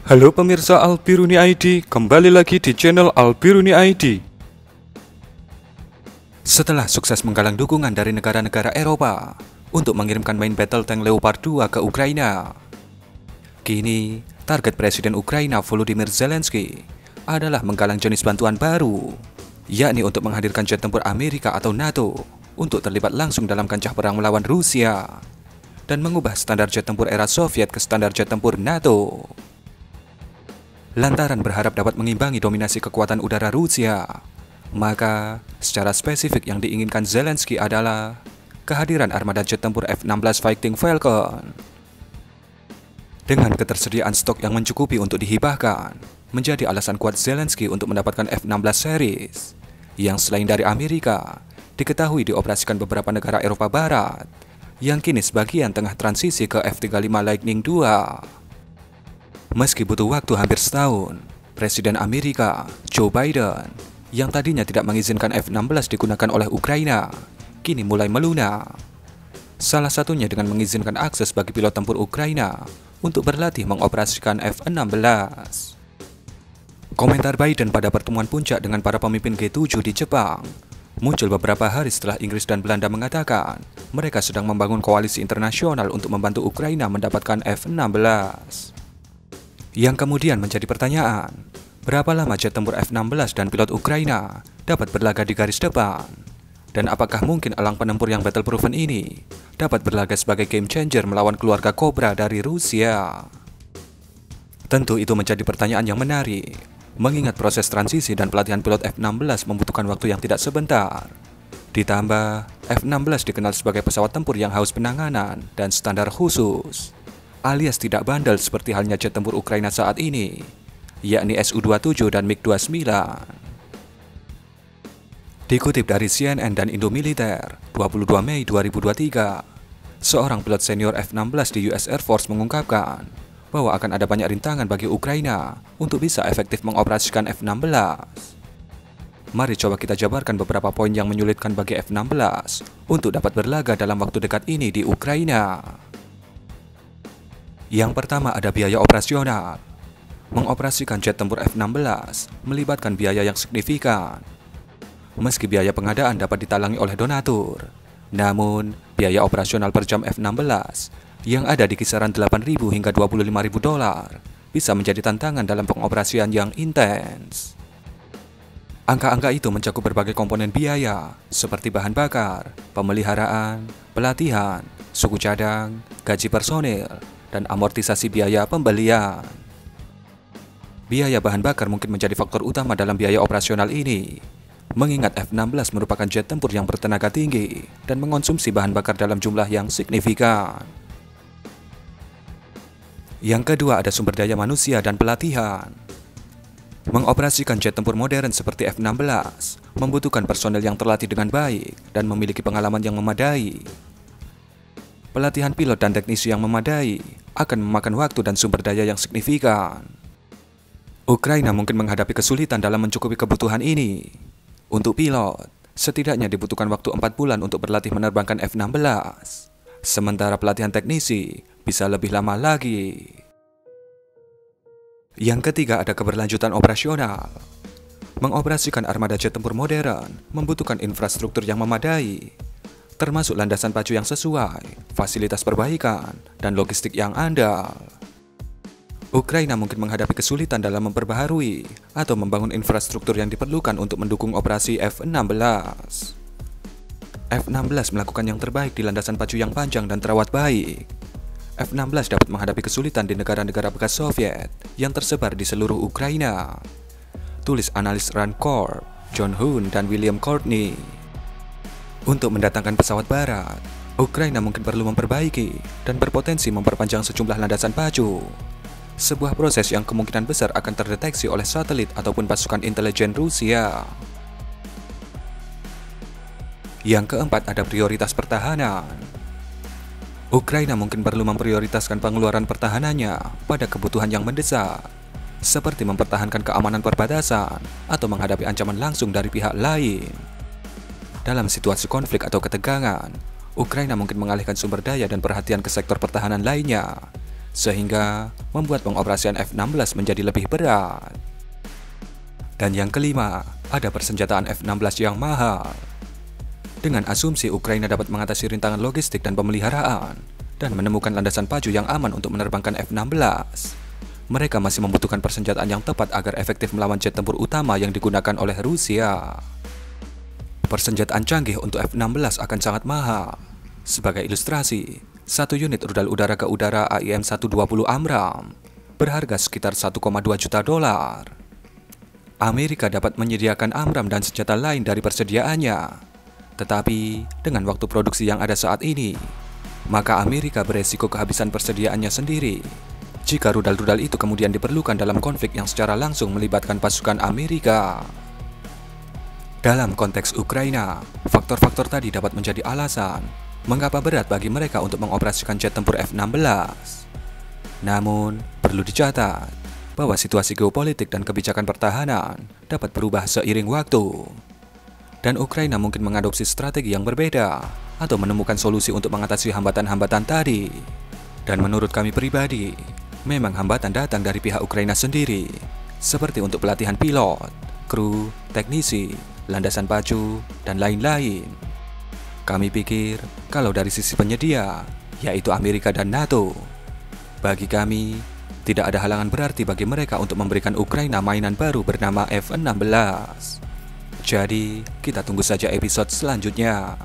Halo pemirsa Albiruni ID, kembali lagi di channel Albiruni ID. Setelah sukses menggalang dukungan dari negara-negara Eropa untuk mengirimkan main battle tank Leopard 2 ke Ukraina, kini target Presiden Ukraina Volodymyr Zelensky adalah menggalang jenis bantuan baru, yakni untuk menghadirkan jet tempur Amerika atau NATO untuk terlibat langsung dalam kancah perang melawan Rusia dan mengubah standar jet tempur era Soviet ke standar jet tempur NATO. Lantaran berharap dapat mengimbangi dominasi kekuatan udara Rusia, maka secara spesifik yang diinginkan Zelensky adalah kehadiran armada jet tempur F-16 Fighting Falcon. Dengan ketersediaan stok yang mencukupi untuk dihibahkan, menjadi alasan kuat Zelensky untuk mendapatkan F-16 series, yang selain dari Amerika, diketahui dioperasikan beberapa negara Eropa Barat, yang kini sebagian tengah transisi ke F-35 Lightning II. Meski butuh waktu hampir setahun, Presiden Amerika, Joe Biden, yang tadinya tidak mengizinkan F-16 digunakan oleh Ukraina, kini mulai melunak. Salah satunya dengan mengizinkan akses bagi pilot tempur Ukraina untuk berlatih mengoperasikan F-16. Komentar Biden pada pertemuan puncak dengan para pemimpin G7 di Jepang muncul beberapa hari setelah Inggris dan Belanda mengatakan mereka sedang membangun koalisi internasional untuk membantu Ukraina mendapatkan F-16. Yang kemudian menjadi pertanyaan, berapa lama jet tempur F-16 dan pilot Ukraina dapat berlaga di garis depan? Dan apakah mungkin elang penempur yang battle-proven ini dapat berlaga sebagai game changer melawan keluarga Cobra dari Rusia? Tentu itu menjadi pertanyaan yang menarik, mengingat proses transisi dan pelatihan pilot F-16 membutuhkan waktu yang tidak sebentar. Ditambah, F-16 dikenal sebagai pesawat tempur yang haus penanganan dan standar khusus, alias tidak bandel seperti halnya jet tempur Ukraina saat ini, yakni Su-27 dan MiG-29. Dikutip dari CNN dan Indomiliter, 22 Mei 2023, seorang pilot senior F-16 di US Air Force mengungkapkan bahwa akan ada banyak rintangan bagi Ukraina untuk bisa efektif mengoperasikan F-16. Mari coba kita jabarkan beberapa poin yang menyulitkan bagi F-16 untuk dapat berlaga dalam waktu dekat ini di Ukraina. Yang pertama ada biaya operasional. Mengoperasikan jet tempur F-16 melibatkan biaya yang signifikan. Meski biaya pengadaan dapat ditalangi oleh donatur, namun biaya operasional per jam F-16 yang ada di kisaran 8.000 hingga 25.000 dolar bisa menjadi tantangan dalam pengoperasian yang intens. Angka-angka itu mencakup berbagai komponen biaya seperti bahan bakar, pemeliharaan, pelatihan, suku cadang, gaji personil, dan amortisasi biaya pembelian. Biaya bahan bakar mungkin menjadi faktor utama dalam biaya operasional ini, mengingat F-16 merupakan jet tempur yang bertenaga tinggi dan mengonsumsi bahan bakar dalam jumlah yang signifikan. Yang kedua ada sumber daya manusia dan pelatihan. Mengoperasikan jet tempur modern seperti F-16 membutuhkan personel yang terlatih dengan baik dan memiliki pengalaman yang memadai. Pelatihan pilot dan teknisi yang memadai akan memakan waktu dan sumber daya yang signifikan. Ukraina mungkin menghadapi kesulitan dalam mencukupi kebutuhan ini. Untuk pilot, setidaknya dibutuhkan waktu 4 bulan untuk berlatih menerbangkan F-16. Sementara pelatihan teknisi bisa lebih lama lagi. Yang ketiga ada keberlanjutan operasional. Mengoperasikan armada jet tempur modern membutuhkan infrastruktur yang memadai, termasuk landasan pacu yang sesuai, fasilitas perbaikan, dan logistik yang andal. Ukraina mungkin menghadapi kesulitan dalam memperbaharui atau membangun infrastruktur yang diperlukan untuk mendukung operasi F-16. F-16 melakukan yang terbaik di landasan pacu yang panjang dan terawat baik. F-16 dapat menghadapi kesulitan di negara-negara bekas Soviet yang tersebar di seluruh Ukraina. Tulis analis Rand Corp, John Hoon, dan William Courtney. Untuk mendatangkan pesawat barat, Ukraina mungkin perlu memperbaiki dan berpotensi memperpanjang sejumlah landasan pacu. Sebuah proses yang kemungkinan besar akan terdeteksi oleh satelit ataupun pasukan intelijen Rusia. Yang keempat ada prioritas pertahanan. Ukraina mungkin perlu memprioritaskan pengeluaran pertahanannya pada kebutuhan yang mendesak, seperti mempertahankan keamanan perbatasan atau menghadapi ancaman langsung dari pihak lain. Dalam situasi konflik atau ketegangan, Ukraina mungkin mengalihkan sumber daya dan perhatian ke sektor pertahanan lainnya, sehingga membuat pengoperasian F-16 menjadi lebih berat. Dan yang kelima, ada persenjataan F-16 yang mahal. Dengan asumsi Ukraina dapat mengatasi rintangan logistik dan pemeliharaan, dan menemukan landasan pacu yang aman untuk menerbangkan F-16, mereka masih membutuhkan persenjataan yang tepat agar efektif melawan jet tempur utama yang digunakan oleh Rusia. Persenjataan canggih untuk F-16 akan sangat mahal. Sebagai ilustrasi, satu unit rudal udara ke udara AIM-120 AMRAAM berharga sekitar 1,2 juta dolar. Amerika dapat menyediakan AMRAAM dan senjata lain dari persediaannya. Tetapi, dengan waktu produksi yang ada saat ini, maka Amerika beresiko kehabisan persediaannya sendiri jika rudal-rudal itu kemudian diperlukan dalam konflik yang secara langsung melibatkan pasukan Amerika. Dalam konteks Ukraina, faktor-faktor tadi dapat menjadi alasan mengapa berat bagi mereka untuk mengoperasikan jet tempur F-16. Namun, perlu dicatat bahwa situasi geopolitik dan kebijakan pertahanan dapat berubah seiring waktu. Dan Ukraina mungkin mengadopsi strategi yang berbeda atau menemukan solusi untuk mengatasi hambatan-hambatan tadi. Dan menurut kami pribadi, memang hambatan datang dari pihak Ukraina sendiri, seperti untuk pelatihan pilot, kru, teknisi, landasan pacu, dan lain-lain. Kami pikir, kalau dari sisi penyedia, yaitu Amerika dan NATO, bagi kami, tidak ada halangan berarti bagi mereka untuk memberikan Ukraina mainan baru bernama F-16. Jadi, kita tunggu saja episode selanjutnya.